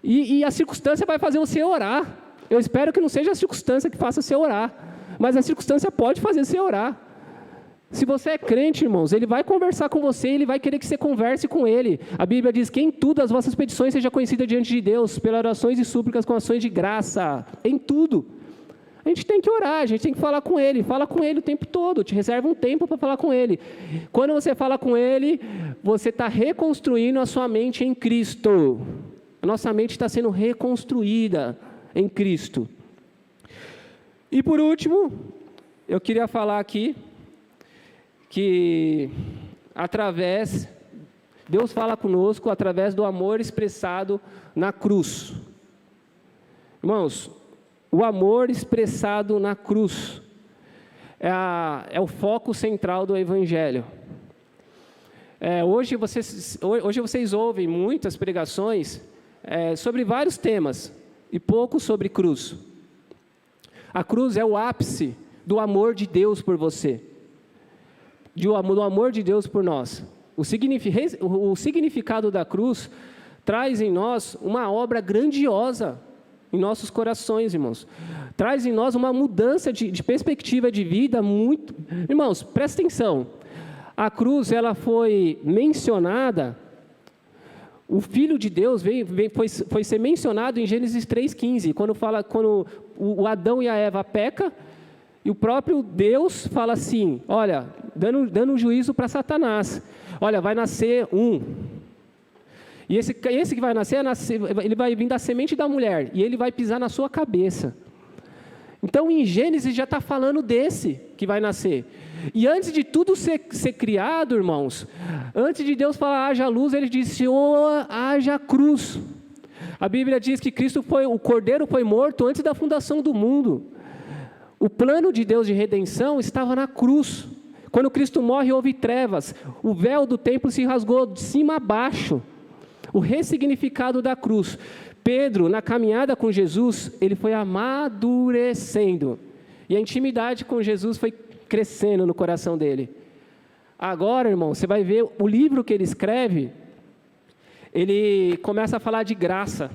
[SPEAKER 1] E a circunstância vai fazer você orar. Eu espero que não seja a circunstância que faça você orar, mas a circunstância pode fazer você orar. Se você é crente, irmãos, Ele vai conversar com você, Ele vai querer que você converse com Ele. A Bíblia diz que em tudo as vossas petições sejam conhecidas diante de Deus, pelas orações e súplicas com ações de graça. Em tudo. A gente tem que orar, a gente tem que falar com Ele. Fala com Ele o tempo todo, te reserva um tempo para falar com Ele. Quando você fala com Ele, você está reconstruindo a sua mente em Cristo. A nossa mente está sendo reconstruída em Cristo. E por último, eu queria falar aqui que Deus fala conosco através do amor expressado na cruz. Irmãos, o amor expressado na cruz é o foco central do Evangelho. Hoje vocês ouvem muitas pregações sobre vários temas, e pouco sobre cruz. A cruz é o ápice do amor de Deus por você, do amor de Deus por nós. O significado da cruz traz em nós uma obra grandiosa em nossos corações, irmãos. Traz em nós uma mudança de perspectiva de vida muito... Irmãos, presta atenção. A cruz, ela foi mencionada... O Filho de Deus foi ser mencionado em Gênesis 3,15, quando o Adão e a Eva pecam, e o próprio Deus fala assim, olha, dando um juízo para Satanás, olha, vai nascer um, e esse que vai nascer, ele vai vir da semente da mulher, e ele vai pisar na sua cabeça. Então, em Gênesis já está falando desse que vai nascer. E antes de tudo ser criado, irmãos, antes de Deus falar haja luz, Ele disse, haja cruz. A Bíblia diz que o Cordeiro foi morto antes da fundação do mundo. O plano de Deus de redenção estava na cruz. Quando Cristo morre, houve trevas. O véu do templo se rasgou de cima a baixo. O ressignificado da cruz. Pedro, na caminhada com Jesus, ele foi amadurecendo. E a intimidade com Jesus foi crescendo no coração dele. Agora, irmão, você vai ver o livro que ele escreve, ele começa a falar de graça.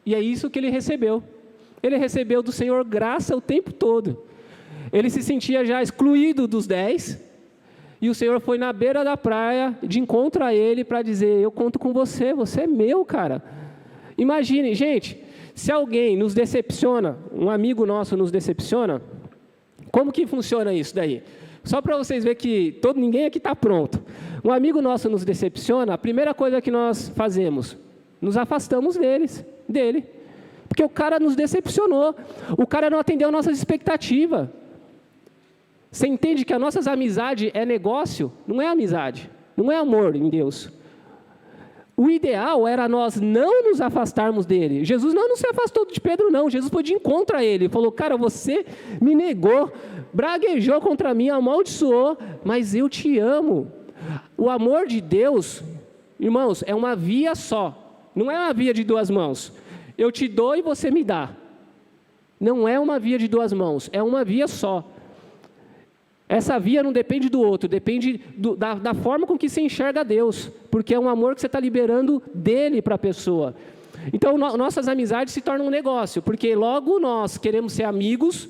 [SPEAKER 1] E é isso que ele recebeu. Ele recebeu do Senhor graça o tempo todo. Ele se sentia já excluído dos 10. E o Senhor foi na beira da praia de encontro a ele para dizer: eu conto com você, você é meu, cara. Imagine, gente, se alguém nos decepciona, um amigo nosso nos decepciona, como que funciona isso daí? Só para vocês verem que ninguém aqui está pronto. Um amigo nosso nos decepciona, a primeira coisa que nós fazemos, nos afastamos dele. Porque o cara nos decepcionou, o cara não atendeu nossas expectativas. Você entende que as nossas amizades é negócio? Não é amizade, não é amor em Deus. O ideal era nós não nos afastarmos dele. Jesus não se afastou de Pedro, não. Jesus foi de encontro a ele. Falou: cara, você me negou, braguejou contra mim, amaldiçoou, mas eu te amo. O amor de Deus, irmãos, é uma via só. Não é uma via de duas mãos. Eu te dou e você me dá. Não é uma via de duas mãos, é uma via só. Essa via não depende do outro, depende da forma com que você enxerga Deus, porque é um amor que você está liberando dele para a pessoa. Então, nossas amizades se tornam um negócio, porque logo nós queremos ser amigos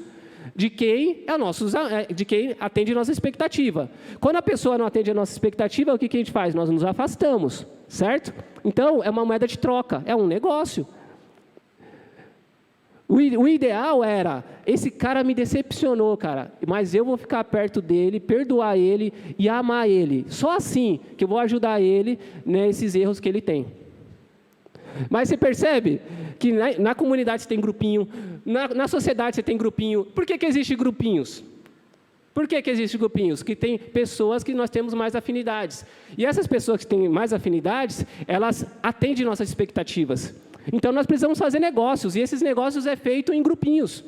[SPEAKER 1] de quem atende a nossa expectativa. Quando a pessoa não atende a nossa expectativa, o que a gente faz? Nós nos afastamos, certo? Então, é uma moeda de troca, é um negócio. O ideal era: esse cara me decepcionou, cara, mas eu vou ficar perto dele, perdoar ele e amar ele. Só assim que eu vou ajudar ele nesses erros que ele tem. Mas você percebe que na comunidade você tem grupinho, na sociedade você tem grupinho. Por que existem grupinhos? Por que existem grupinhos? Que tem pessoas que nós temos mais afinidades. E essas pessoas que têm mais afinidades, elas atendem nossas expectativas. Então, nós precisamos fazer negócios, e esses negócios é feito em grupinhos.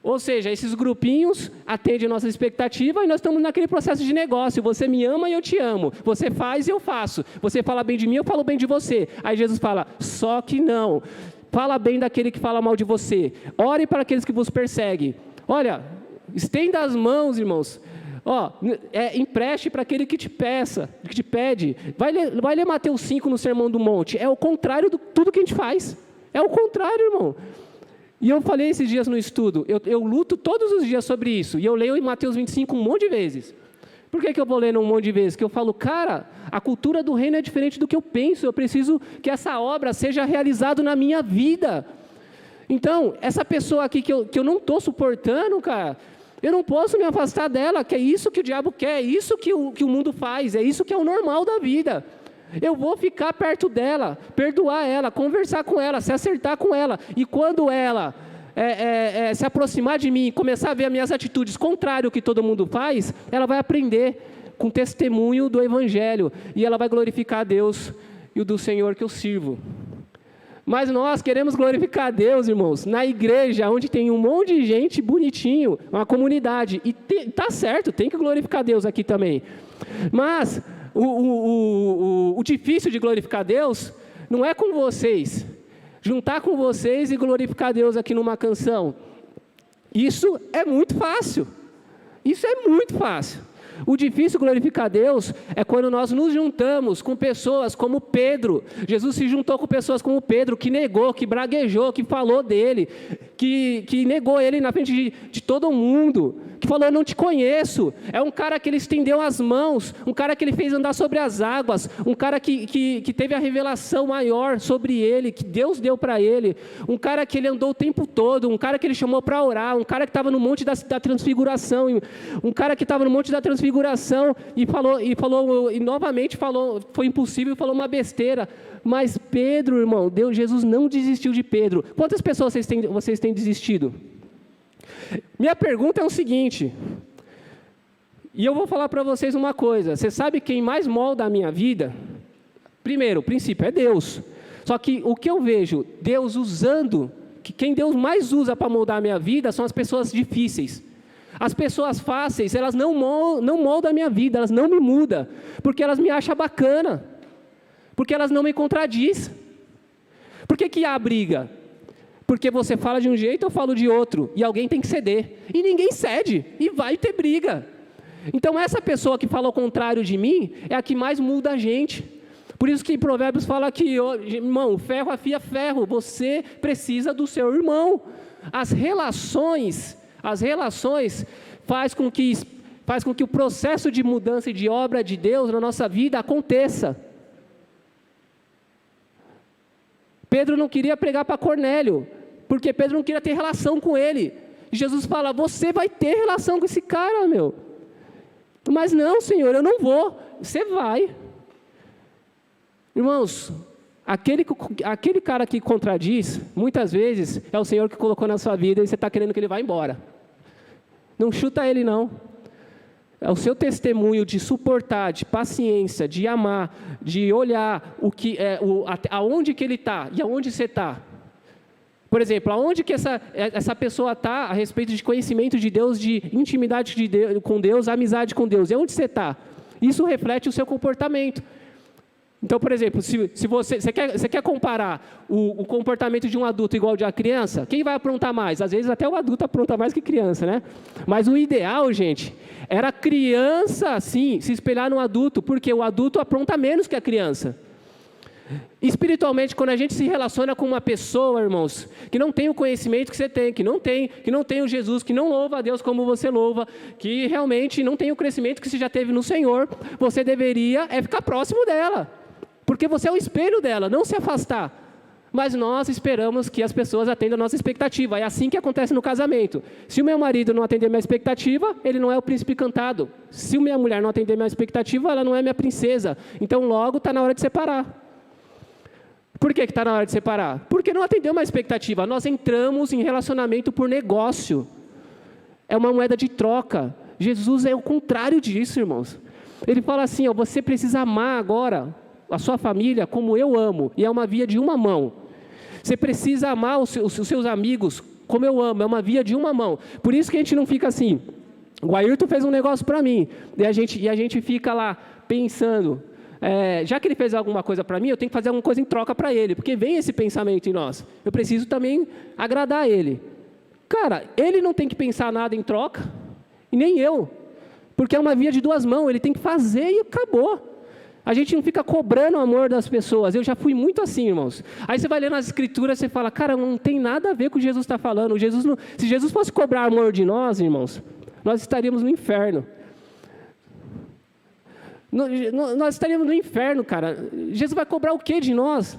[SPEAKER 1] Ou seja, esses grupinhos atendem a nossa expectativa e nós estamos naquele processo de negócio. Você me ama e eu te amo. Você faz e eu faço. Você fala bem de mim, eu falo bem de você. Aí Jesus fala: só que não. Fala bem daquele que fala mal de você. Ore para aqueles que vos perseguem. Olha, estenda as mãos, irmãos. Empreste para aquele que te pede. Vai ler Mateus 5 no Sermão do Monte. É o contrário de tudo que a gente faz. É o contrário, irmão. E eu falei esses dias no estudo, eu luto todos os dias sobre isso. E eu leio em Mateus 25 um monte de vezes. Por que eu vou lendo um monte de vezes? Porque eu falo: cara, a cultura do reino é diferente do que eu penso. Eu preciso que essa obra seja realizada na minha vida. Então, essa pessoa aqui que eu não estou suportando, cara, eu não posso me afastar dela, que é isso que o diabo quer, é isso que o mundo faz, é isso que é o normal da vida. Eu vou ficar perto dela, perdoar ela, conversar com ela, se acertar com ela. E quando ela se aproximar de mim e começar a ver as minhas atitudes contrárias ao que todo mundo faz, ela vai aprender com testemunho do Evangelho. E ela vai glorificar a Deus e o do Senhor que eu sirvo. Mas nós queremos glorificar a Deus, irmãos, na igreja, onde tem um monte de gente bonitinho, uma comunidade. E tá certo, tem que glorificar a Deus aqui também. Mas o difícil de glorificar a Deus não é com vocês. Juntar com vocês e glorificar a Deus aqui numa canção. Isso é muito fácil. Isso é muito fácil. O difícil glorificar a Deus é quando nós nos juntamos com pessoas como Pedro. Jesus se juntou com pessoas como Pedro, que negou, que braguejou, que falou dele, que negou ele na frente de todo mundo, que falou: eu não te conheço. É um cara que ele estendeu as mãos, um cara que ele fez andar sobre as águas, um cara que teve a revelação maior sobre ele, que Deus deu para ele, um cara que ele andou o tempo todo, um cara que ele chamou para orar, um cara que estava no monte da transfiguração, um cara que estava no monte da transfiguração e novamente falou, foi impossível, falou uma besteira. Mas Pedro, irmão, Jesus não desistiu de Pedro. Quantas pessoas vocês têm desistido? Minha pergunta é o seguinte, e eu vou falar para vocês uma coisa: você sabe quem mais molda a minha vida? Primeiro, o princípio é Deus. Só que o que eu vejo Deus usando, que quem Deus mais usa para moldar a minha vida são as pessoas difíceis. As pessoas fáceis, elas não moldam a minha vida, elas não me mudam, porque elas me acham bacana, porque elas não me contradizem. Por que há briga? Porque você fala de um jeito, eu falo de outro, e alguém tem que ceder. E ninguém cede, e vai ter briga. Então essa pessoa que fala o contrário de mim, é a que mais muda a gente. Por isso que em Provérbios fala que, irmão, ferro afia ferro, você precisa do seu irmão. As relações faz com que o processo de mudança e de obra de Deus na nossa vida aconteça. Pedro não queria pregar para Cornélio, porque Pedro não queria ter relação com ele. Jesus fala, você vai ter relação com esse cara, meu. Mas não, Senhor, eu não vou. Você vai. Irmãos, aquele cara que contradiz, muitas vezes, é o Senhor que colocou na sua vida e você está querendo que ele vá embora. Não chuta ele, não. É o seu testemunho de suportar, de paciência, de amar, de olhar aonde que ele está e aonde você está. Por exemplo, aonde que essa pessoa está a respeito de conhecimento de Deus, de intimidade com Deus, amizade com Deus, e onde você está? Isso reflete o seu comportamento. Então, por exemplo, se você quer comparar o comportamento de um adulto igual ao de uma criança, quem vai aprontar mais? Às vezes até o adulto apronta mais que criança, né? Mas o ideal, gente, era a criança, sim, se espelhar no adulto, porque o adulto apronta menos que a criança. Espiritualmente, quando a gente se relaciona com uma pessoa, irmãos, que não tem o conhecimento que você tem, que não tem o Jesus, que não louva a Deus como você louva, que realmente não tem o crescimento que você já teve no Senhor, você deveria ficar próximo dela, porque você é o espelho dela, não se afastar. Mas nós esperamos que as pessoas atendam a nossa expectativa. É assim que acontece no casamento. Se o meu marido não atender a minha expectativa, ele não é o príncipe encantado. Se a minha mulher não atender a minha expectativa, ela não é minha princesa. Então logo está na hora de separar. Por que está na hora de separar? Porque não atendeu uma expectativa. Nós entramos em relacionamento por negócio. É uma moeda de troca. Jesus é o contrário disso, irmãos. Ele fala assim, você precisa amar agora a sua família como eu amo. E é uma via de uma mão. Você precisa amar os seus amigos como eu amo. É uma via de uma mão. Por isso que a gente não fica assim. O Ayrton fez um negócio para mim. E a gente fica lá pensando... já que ele fez alguma coisa para mim, eu tenho que fazer alguma coisa em troca para ele, porque vem esse pensamento em nós, eu preciso também agradar ele. Cara, ele não tem que pensar nada em troca, e nem eu, porque é uma via de duas mãos, ele tem que fazer e acabou. A gente não fica cobrando o amor das pessoas, eu já fui muito assim, irmãos. Aí você vai ler nas escrituras, você fala, cara, não tem nada a ver com o que Jesus está falando. Se Jesus fosse cobrar amor de nós, irmãos, nós estaríamos no inferno. Nós estaríamos no inferno, cara. Jesus vai cobrar o que de nós?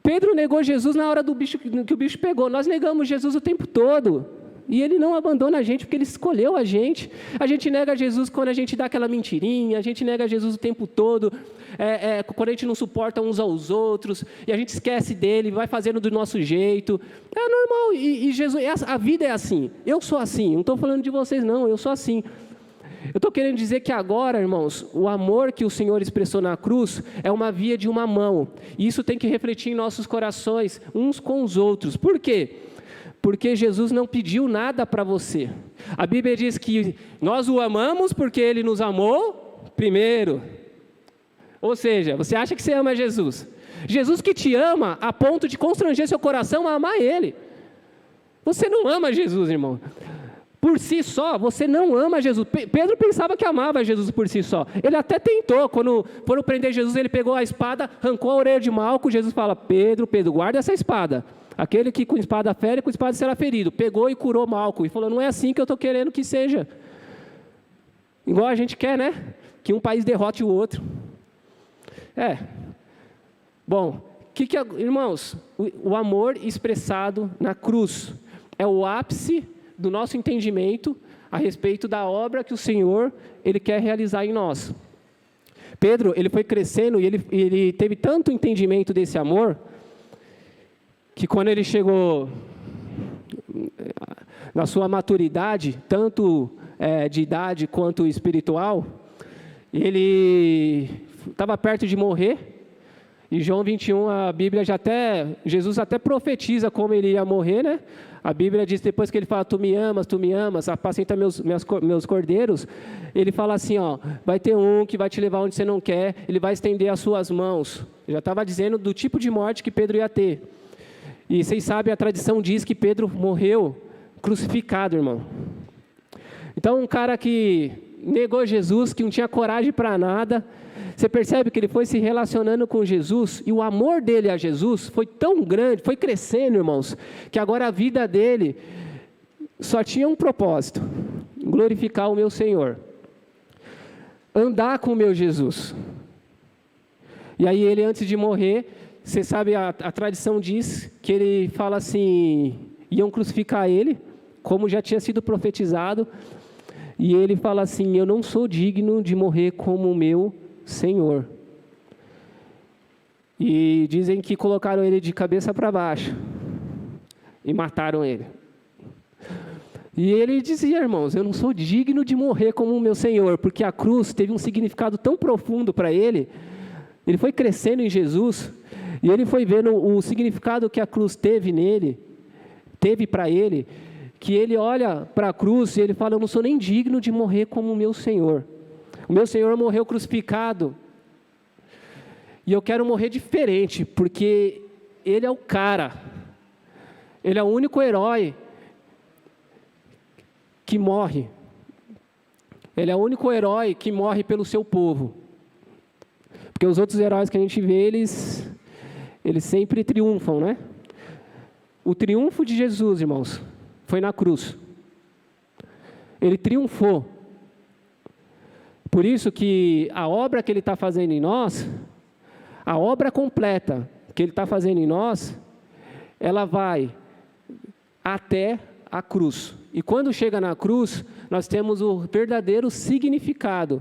[SPEAKER 1] Pedro negou Jesus na hora que o bicho pegou. Nós negamos Jesus o tempo todo. E ele não abandona a gente porque ele escolheu a gente. A gente nega Jesus quando a gente dá aquela mentirinha. A gente nega Jesus o tempo todo. Quando a gente não suporta uns aos outros. E a gente esquece dele, vai fazendo do nosso jeito. É normal. E Jesus, a vida é assim. Eu sou assim. Não estou falando de vocês, não. Eu sou assim. Eu estou querendo dizer que agora, irmãos, o amor que o Senhor expressou na cruz é uma via de uma mão. E isso tem que refletir em nossos corações, uns com os outros. Por quê? Porque Jesus não pediu nada para você. A Bíblia diz que nós o amamos porque Ele nos amou primeiro. Ou seja, você acha que você ama Jesus. Jesus que te ama a ponto de constranger seu coração a amar Ele. Você não ama Jesus, irmão. Por si só, você não ama Jesus. Pedro pensava que amava Jesus por si só. Ele até tentou, quando foram prender Jesus, ele pegou a espada, arrancou a orelha de Malco. Jesus fala, Pedro, guarda essa espada. Aquele que com espada fere, com espada será ferido. Pegou e curou Malco. E falou, não é assim que eu estou querendo que seja. Igual a gente quer, né? Que um país derrote o outro. Bom, irmãos, o amor expressado na cruz é o ápice do nosso entendimento a respeito da obra que o Senhor ele quer realizar em nós. Pedro, ele foi crescendo e ele teve tanto entendimento desse amor, que quando ele chegou na sua maturidade, tanto de idade quanto espiritual, ele estava perto de morrer, Em João 21, a Bíblia Jesus até profetiza como ele ia morrer, né? A Bíblia diz, depois que ele fala, tu me amas, apacenta meus cordeiros, ele fala assim, ó, vai ter um que vai te levar onde você não quer, ele vai estender as suas mãos. Eu já estava dizendo do tipo de morte que Pedro ia ter. E vocês sabem, a tradição diz que Pedro morreu crucificado, irmão. Então, um cara que negou Jesus, que não tinha coragem para nada, você percebe que ele foi se relacionando com Jesus, e o amor dele a Jesus foi tão grande, foi crescendo, irmãos, que agora a vida dele só tinha um propósito: glorificar o meu Senhor, andar com o meu Jesus. E aí ele, antes de morrer, você sabe, a tradição diz que ele fala assim, iam crucificar ele, como já tinha sido profetizado, e ele fala assim, eu não sou digno de morrer como o meu Senhor. E dizem que colocaram ele de cabeça para baixo e mataram ele. E ele dizia, irmãos, eu não sou digno de morrer como o meu Senhor, porque a cruz teve um significado tão profundo para ele. Ele foi crescendo em Jesus, e ele foi vendo o significado que a cruz teve para ele, que ele olha para a cruz e ele fala, eu não sou nem digno de morrer como o meu Senhor. O meu Senhor morreu crucificado, e eu quero morrer diferente, porque Ele é o cara, Ele é o único herói que morre, Ele é o único herói que morre pelo seu povo, porque os outros heróis que a gente vê, eles sempre triunfam, né? O triunfo de Jesus, irmãos, foi na cruz. Ele triunfou. Por isso que a obra que Ele está fazendo em nós, a obra completa que Ele está fazendo em nós, ela vai até a cruz. E quando chega na cruz, nós temos o verdadeiro significado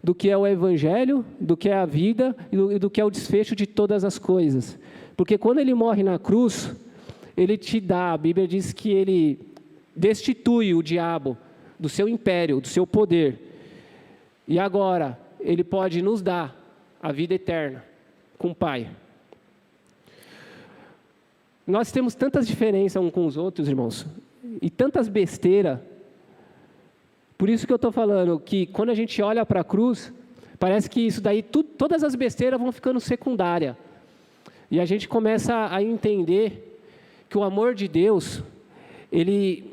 [SPEAKER 1] do que é o Evangelho, do que é a vida e do que é o desfecho de todas as coisas. Porque quando Ele morre na cruz, Ele te dá, a Bíblia diz que Ele destitui o diabo do seu império, do seu poder. E agora, Ele pode nos dar a vida eterna com o Pai. Nós temos tantas diferenças uns com os outros, irmãos, e tantas besteiras. Por isso que eu estou falando que quando a gente olha para a cruz, parece que isso daí, todas as besteiras vão ficando secundárias. E a gente começa a entender que o amor de Deus, ele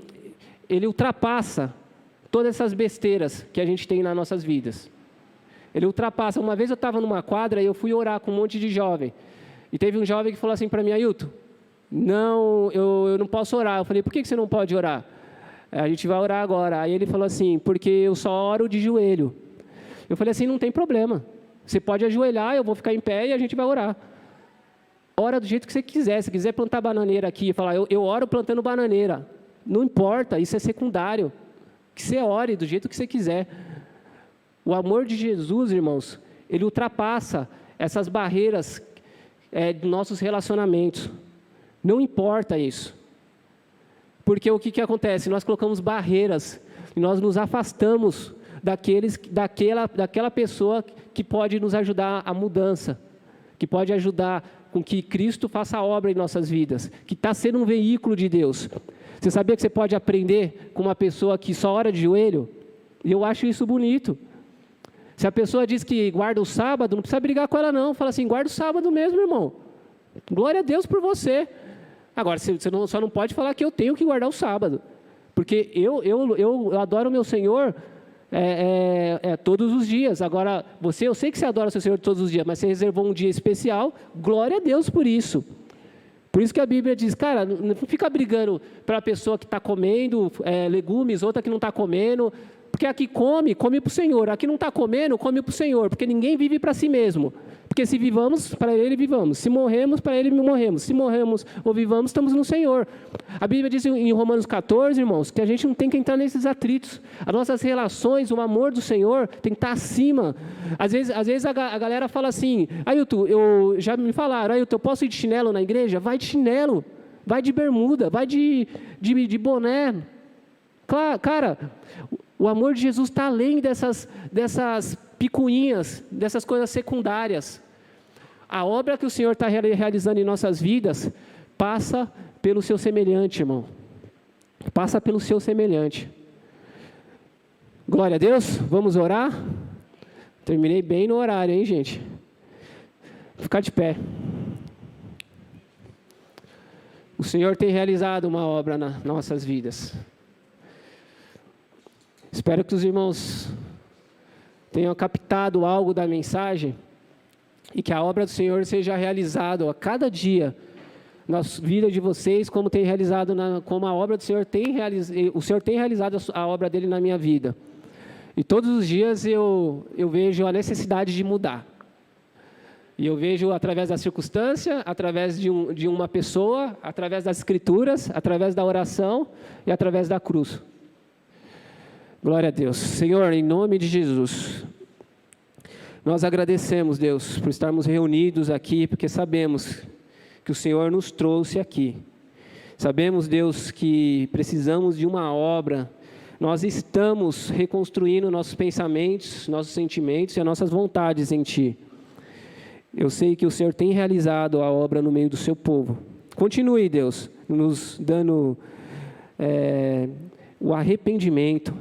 [SPEAKER 1] ultrapassa todas essas besteiras que a gente tem nas nossas vidas. Ele ultrapassa. Uma vez eu estava numa quadra e eu fui orar com um monte de jovem. E teve um jovem que falou assim para mim, Ailton, não, eu não posso orar. Eu falei, por que você não pode orar? A gente vai orar agora. Aí ele falou assim, porque eu só oro de joelho. Eu falei assim, não tem problema. Você pode ajoelhar, eu vou ficar em pé e a gente vai orar. Ora do jeito que você quiser. Se quiser plantar bananeira aqui e falar, eu oro plantando bananeira. Não importa, isso é secundário. Que você ore do jeito que você quiser. O amor de Jesus, irmãos, ele ultrapassa essas barreiras de nossos relacionamentos. Não importa isso. Porque o que acontece? Nós colocamos barreiras e nós nos afastamos daquela pessoa que pode nos ajudar à mudança, que pode ajudar com que Cristo faça a obra em nossas vidas, que está sendo um veículo de Deus. Você sabia que você pode aprender com uma pessoa que só ora de joelho? E eu acho isso bonito. Se a pessoa diz que guarda o sábado, não precisa brigar com ela não. Fala assim, guarda o sábado mesmo, irmão. Glória a Deus por você. Agora, você só não pode falar que eu tenho que guardar o sábado. Porque eu adoro o meu Senhor todos os dias. Agora, eu sei que você adora o seu Senhor todos os dias, mas você reservou um dia especial. Glória a Deus por isso. Por isso que a Bíblia diz, cara, não fica brigando para a pessoa que está comendo legumes, outra que não está comendo, porque aqui come para o Senhor, aqui não está comendo, come para o Senhor, porque ninguém vive para si mesmo, porque se vivamos, para Ele vivamos, se morremos, para Ele morremos, se morremos ou vivamos, estamos no Senhor. A Bíblia diz em Romanos 14, irmãos, que a gente não tem que entrar nesses atritos, as nossas relações, o amor do Senhor tem que estar acima. Às vezes a galera fala assim, Ailton, já me falaram, Ailton, eu posso ir de chinelo na igreja? Vai de chinelo, vai de bermuda, vai de boné. Cara, o amor de Jesus está além dessas picuinhas, dessas coisas secundárias. A obra que o Senhor está realizando em nossas vidas passa pelo seu semelhante, irmão. Passa pelo seu semelhante. Glória a Deus. Vamos orar? Terminei bem no horário, hein, gente? Vou ficar de pé. O Senhor tem realizado uma obra nas nossas vidas. Espero que os irmãos tenham captado algo da mensagem e que a obra do Senhor seja realizada a cada dia na vida de vocês, como tem realizado, como a obra do Senhor tem realizado, o Senhor tem realizado a obra dele na minha vida. E todos os dias eu vejo a necessidade de mudar. E eu vejo através da circunstância, através de uma pessoa, através das escrituras, através da oração e através da cruz. Glória a Deus. Senhor, em nome de Jesus, nós agradecemos, Deus, por estarmos reunidos aqui, porque sabemos que o Senhor nos trouxe aqui. Sabemos, Deus, que precisamos de uma obra. Nós estamos reconstruindo nossos pensamentos, nossos sentimentos e as nossas vontades em Ti. Eu sei que o Senhor tem realizado a obra no meio do seu povo. Continue, Deus, nos dando o arrependimento.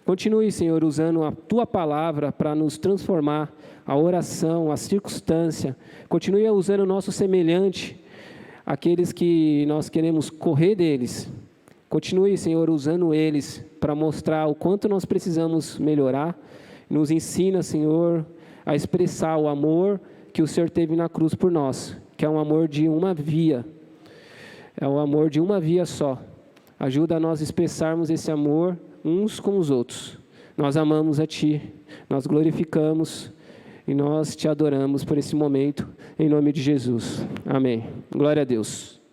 [SPEAKER 1] Continue, Senhor, usando a Tua palavra para nos transformar, a oração, a circunstância. Continue usando o nosso semelhante, aqueles que nós queremos correr deles. Continue, Senhor, usando eles para mostrar o quanto nós precisamos melhorar. Nos ensina, Senhor, a expressar o amor que o Senhor teve na cruz por nós, que é um amor de uma via. É o amor de uma via só. Ajuda a nós expressarmos esse amor uns com os outros. Nós amamos a Ti, nós glorificamos e nós Te adoramos por esse momento, em nome de Jesus. Amém. Glória a Deus.